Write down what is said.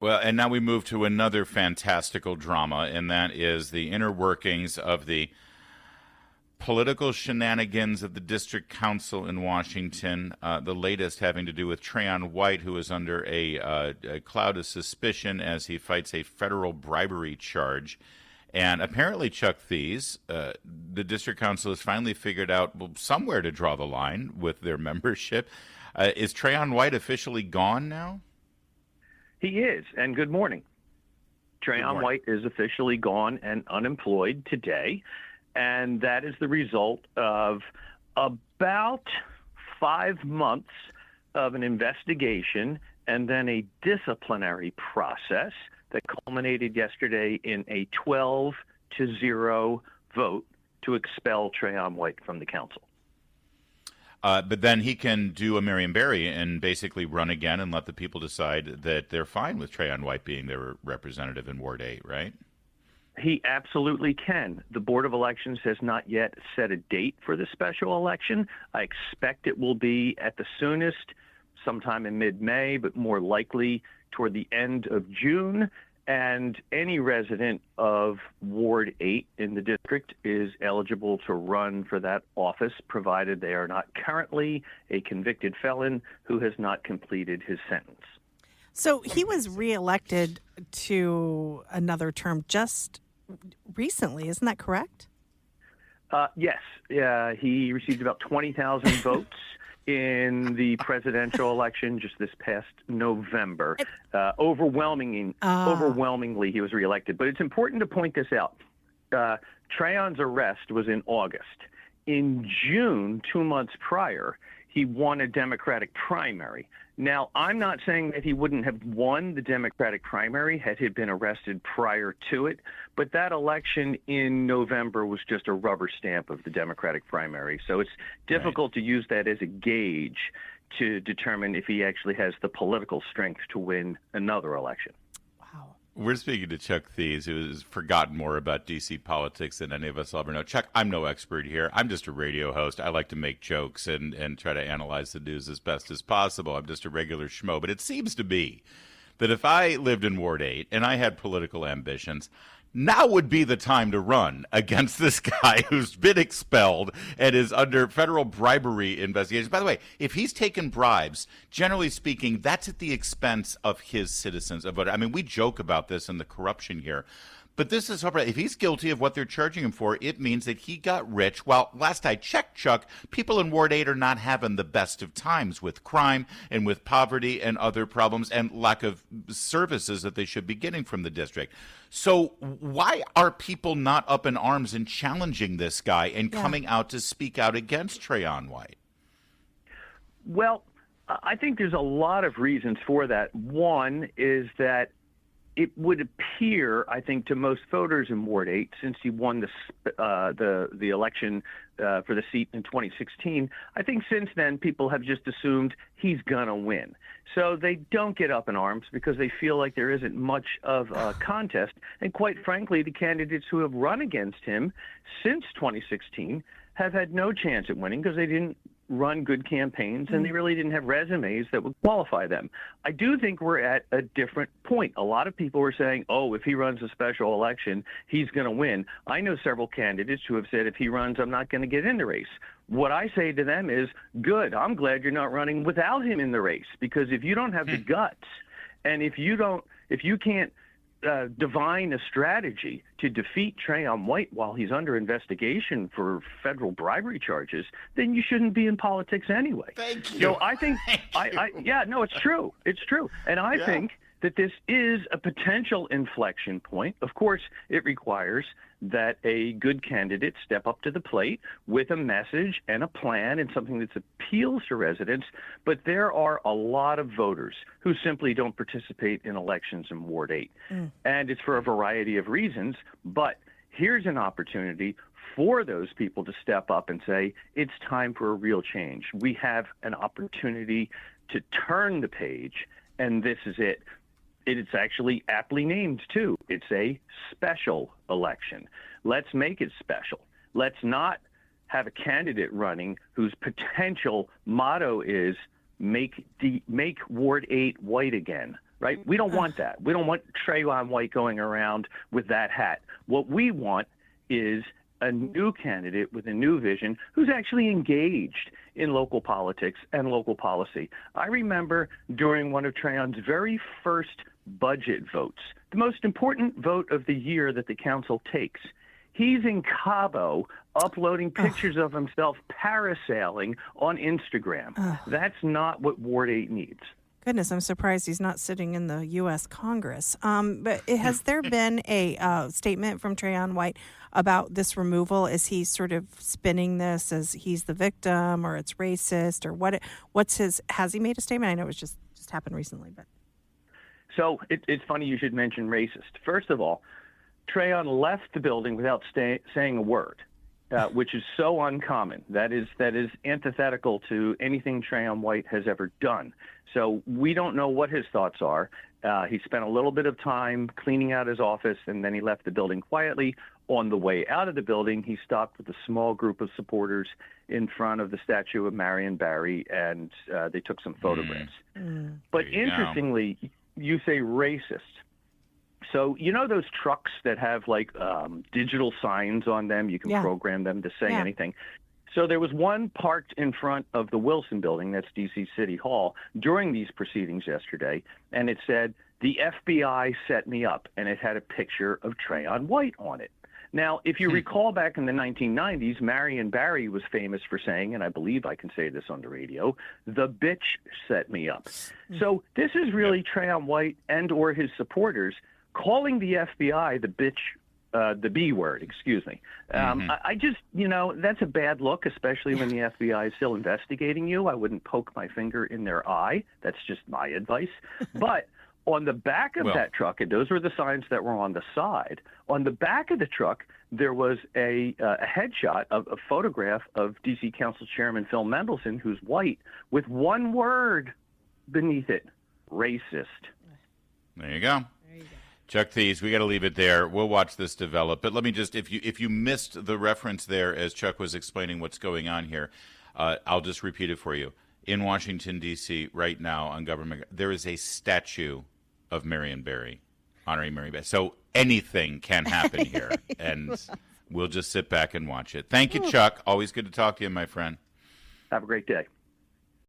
Well, and now we move to another fantastical drama, and that is the inner workings of the political shenanigans of the district council in Washington. The latest having to do with Trayon White, who is under a cloud of suspicion as he fights a federal bribery charge. And apparently, Chuck Thies, the district council has finally figured out somewhere to draw the line with their membership. Is Trayon White officially gone now? He is, and good morning. Trayon White is officially gone and unemployed today, and that is the result of about 5 months of an investigation and then a disciplinary process that culminated yesterday in a 12-0 vote to expel Trayon White from the council. But then he can do a Marion Barry and basically run again and let the people decide that they're fine with Trayon White being their representative in Ward 8, right? He absolutely can. The Board of Elections has not yet set a date for the special election. I expect it will be at the soonest sometime in mid-May, but more likely toward the end of June. And any resident of Ward 8 in the district is eligible to run for that office, provided they are not currently a convicted felon who has not completed his sentence. So he was reelected to another term just recently, isn't that correct? Yes. He received about 20,000 votes in the presidential election just this past November. Overwhelmingly, he was reelected. But it's important to point this out. Trayon's arrest was in August. In June, 2 months prior, he won a Democratic primary. Now, I'm not saying that he wouldn't have won the Democratic primary had he been arrested prior to it, but that election in November was just a rubber stamp of the Democratic primary. So it's difficult to use that as a gauge to determine if he actually has the political strength to win another election. We're speaking to Chuck Thies, who has forgotten more about D.C. politics than any of us will ever know. Chuck, I'm no expert here. I'm just a radio host. I like to make jokes and try to analyze the news as best as possible. I'm just a regular schmo. But it seems to me that if I lived in Ward 8 and I had political ambitions, now would be the time to run against this guy who's been expelled and is under federal bribery investigation. By the way, if he's taken bribes, generally speaking, that's at the expense of his citizens. I mean, we joke about this and the corruption here. But this is, if he's guilty of what they're charging him for, it means that he got rich. Well, last I checked, Chuck, people in Ward 8 are not having the best of times with crime and with poverty and other problems and lack of services that they should be getting from the district. So why are people not up in arms and challenging this guy and coming out to speak out against Trayon White? Well, I think there's a lot of reasons for that. One is that it would appear, I think, to most voters in Ward 8, since he won the election for the seat in 2016, I think since then people have just assumed he's going to win. So they don't get up in arms because they feel like there isn't much of a contest. And quite frankly, the candidates who have run against him since 2016 have had no chance at winning because they didn't run good campaigns and they really didn't have resumes that would qualify them. I do think we're at a different point. A lot of people were saying, oh, if he runs a special election, he's going to win. I know several candidates who have said, if he runs, I'm not going to get in the race. What I say to them is, good, I'm glad you're not running without him in the race, because if you don't have the guts and if you can't divine a strategy to defeat Trayon White while he's under investigation for federal bribery charges, then you shouldn't be in politics anyway. Thank you. So I think, it's true. It's true. And I think that this is a potential inflection point. Of course, it requires that a good candidate step up to the plate with a message and a plan and something that appeals to residents. But there are a lot of voters who simply don't participate in elections in Ward 8. And it's for a variety of reasons. But here's an opportunity for those people to step up and say, it's time for a real change. We have an opportunity to turn the page, and this is it. It's actually aptly named, too. It's a special election. Let's make it special. Let's not have a candidate running whose potential motto is make Ward 8 white again. right? We don't want that. We don't want Trayon White going around with that hat. What we want is a new candidate with a new vision who's actually engaged in local politics and local policy. I remember during one of Trayon's very first budget votes, the most important vote of the year that the council takes, he's in Cabo uploading pictures of himself parasailing on Instagram. That's not what Ward 8 needs. Goodness, I'm surprised he's not sitting in the U.S. Congress. But has there been a statement from Trayon White about this removal? Is he sort of spinning this as he's the victim, or it's racist, or what's his? Has he made a statement? I know it's just happened recently, but so it's funny you should mention racist. First of all, Trayon left the building without saying a word. Which is so uncommon. That is antithetical to anything Trayon White has ever done. So we don't know what his thoughts are. He spent a little bit of time cleaning out his office, and then he left the building quietly. On the way out of the building, he stopped with a small group of supporters in front of the statue of Marion Barry, and they took some photographs. But interestingly, you say racist. So you know those trucks that have like digital signs on them? You can program them to say anything. So there was one parked in front of the Wilson building, that's D.C. City Hall, during these proceedings yesterday, and it said, "The FBI set me up," and it had a picture of Trayon White on it. Now, if you recall back in the 1990s, Marion Barry was famous for saying, and I believe I can say this on the radio, "The bitch set me up." So this is really Trayon White and or his supporters calling the FBI the bitch, the B word, excuse me. I just, that's a bad look, especially when the FBI is still investigating you. I wouldn't poke my finger in their eye. That's just my advice. But on the back of that truck, and those were the signs that were on the side, on the back of the truck, there was a headshot of a photograph of D.C. Council Chairman Phil Mendelson, who's white, with one word beneath it, racist. There you go. Chuck Thies, we got to leave it there. We'll watch this develop. But let me just, if you missed the reference there as Chuck was explaining what's going on here, I'll just repeat it for you. In Washington, D.C., right now on government, there is a statue of Marion Barry, honoring Marion Barry. So anything can happen here, and we'll just sit back and watch it. Thank you, Chuck. Always good to talk to you, my friend. Have a great day.